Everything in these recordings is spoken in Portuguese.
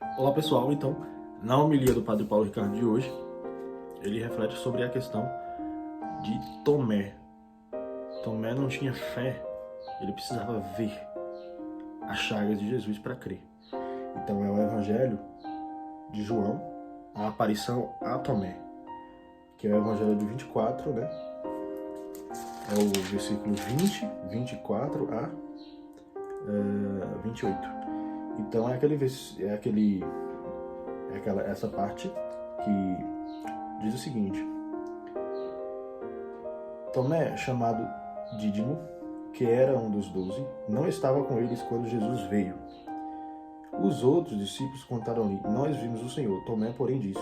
Olá pessoal, então, na homilia do Padre Paulo Ricardo de hoje, ele reflete sobre a questão de Tomé. Tomé não tinha fé, ele precisava ver as chagas de Jesus para crer. Então é o Evangelho de João, a aparição a Tomé, que é o Evangelho de 24, né? É o versículo 20, 24 a 28. Então essa parte que diz o seguinte: Tomé, chamado Dídimo, que era um dos 12, não estava com eles quando Jesus veio. Os outros discípulos contaram-lhe: Nós vimos o Senhor. Tomé, porém, disse: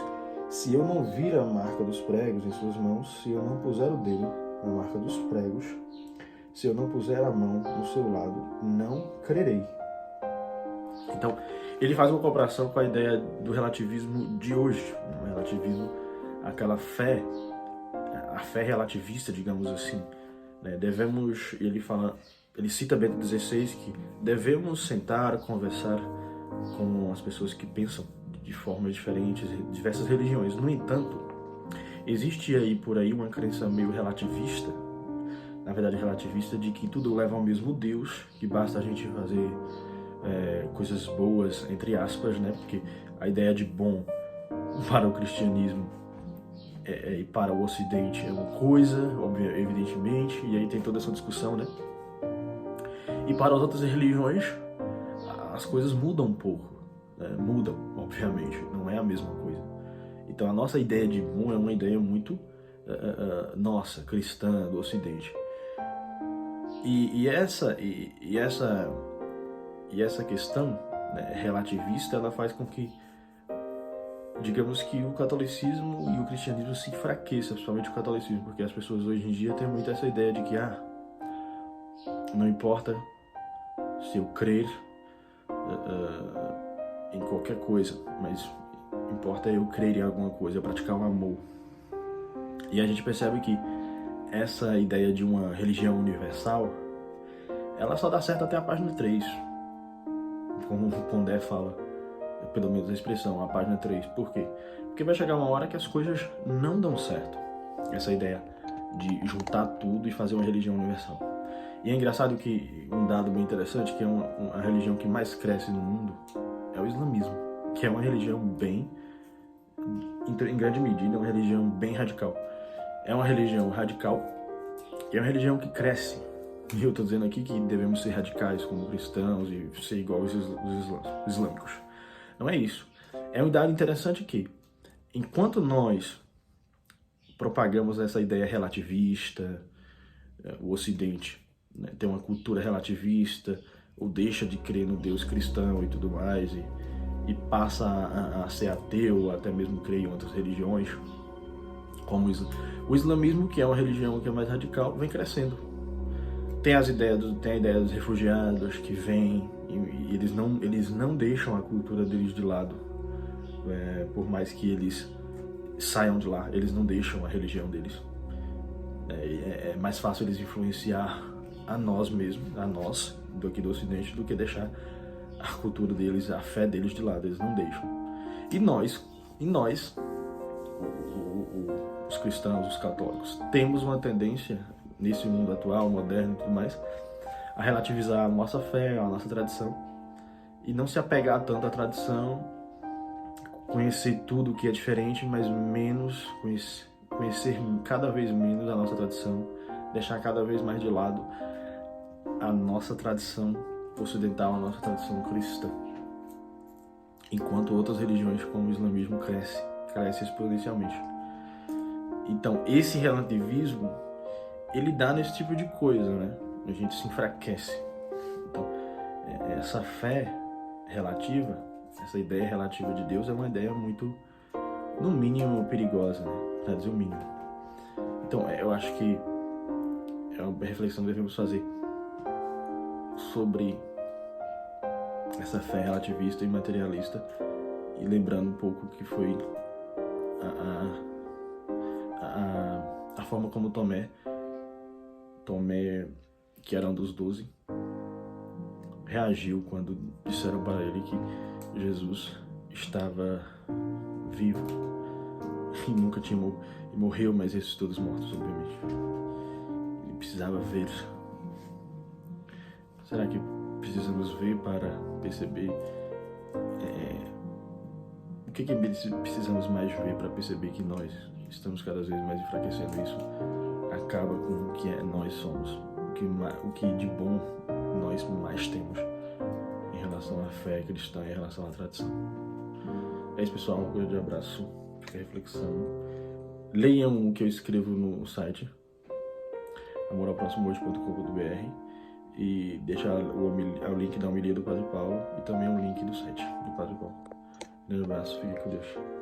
Se eu não vir a marca dos pregos em suas mãos, se eu não puser o dedo na marca dos pregos, se eu não puser a mão no seu lado, não crerei. Então, ele faz uma comparação com a ideia do relativismo de hoje, um relativismo, aquela fé, a fé relativista, digamos assim. Né? Ele cita Bento XVI que devemos sentar, conversar com as pessoas que pensam de formas diferentes, diversas religiões. No entanto, existe por aí uma crença meio relativista, na verdade relativista, de que tudo leva ao mesmo Deus, que basta a gente fazer coisas boas, entre aspas, né? Porque a ideia de bom para o cristianismo e para o ocidente é uma coisa, evidentemente, e aí tem toda essa discussão, né? E para as outras religiões, as coisas mudam um pouco, né? Mudam, obviamente, não é a mesma coisa. Então a nossa ideia de bom é uma ideia muito nossa, cristã, do ocidente. E essa questão, né, relativista, ela faz com que, digamos que o catolicismo e o cristianismo se enfraqueçam, principalmente o catolicismo, porque as pessoas hoje em dia têm muito essa ideia de que não importa se eu crer em qualquer coisa, mas importa eu crer em alguma coisa, praticar o amor. E a gente percebe que essa ideia de uma religião universal, ela só dá certo até a página 3. Como o Pondé fala, pelo menos a expressão, a página 3. Por quê? Porque vai chegar uma hora que as coisas não dão certo. Essa ideia de juntar tudo e fazer uma religião universal. E é engraçado que um dado bem interessante, que é a religião que mais cresce no mundo, é o islamismo, que é uma religião bem, em grande medida, uma religião bem radical. É uma religião radical e é uma religião que cresce. E eu estou dizendo aqui que devemos ser radicais como cristãos e ser igual os islâmicos. Não é isso. É um dado interessante que, enquanto nós propagamos essa ideia relativista, o Ocidente, né, tem uma cultura relativista, ou deixa de crer no Deus cristão e tudo mais, e passa a ser ateu, ou até mesmo crer em outras religiões, como o islamismo, que é uma religião que é mais radical, vem crescendo. Tem a ideia dos refugiados que vêm e eles não deixam a cultura deles de lado, por mais que eles saiam de lá, eles não deixam a religião deles. É mais fácil eles influenciar a nós mesmos, a nós aqui do Ocidente, do que deixar a cultura deles, a fé deles de lado, eles não deixam. E nós, os cristãos, os católicos, temos uma tendência nesse mundo atual, moderno e tudo mais, a relativizar a nossa fé, a nossa tradição, e não se apegar tanto à tradição, conhecer tudo que é diferente, mas conhecer cada vez menos a nossa tradição, deixar cada vez mais de lado a nossa tradição ocidental, a nossa tradição cristã. Enquanto outras religiões, como o islamismo, cresce exponencialmente. Então, esse relativismo, ele dá nesse tipo de coisa, né? A gente se enfraquece. Então, essa fé relativa, essa ideia relativa de Deus é uma ideia muito, no mínimo, perigosa, né? Para dizer o mínimo. Então, eu acho que é uma reflexão que devemos fazer sobre essa fé relativista e materialista, e lembrando um pouco que foi a forma como Tomé, que era um dos 12, reagiu quando disseram para ele que Jesus estava vivo e nunca tinha morreu, mas ressuscitou dos mortos, obviamente. Ele precisava ver. Será que precisamos ver para perceber o que precisamos mais ver para perceber que nós estamos cada vez mais enfraquecendo? Isso acaba com o que nós somos, o que de bom nós mais temos em relação à fé cristã, em relação à tradição. É isso, pessoal, um grande abraço, fica a reflexão. Leiam o que eu escrevo no site amoralproximohoje.com.br e deixa o link da homilia do Padre Paulo e também o link do site do Padre Paulo. Um grande abraço, fique com Deus.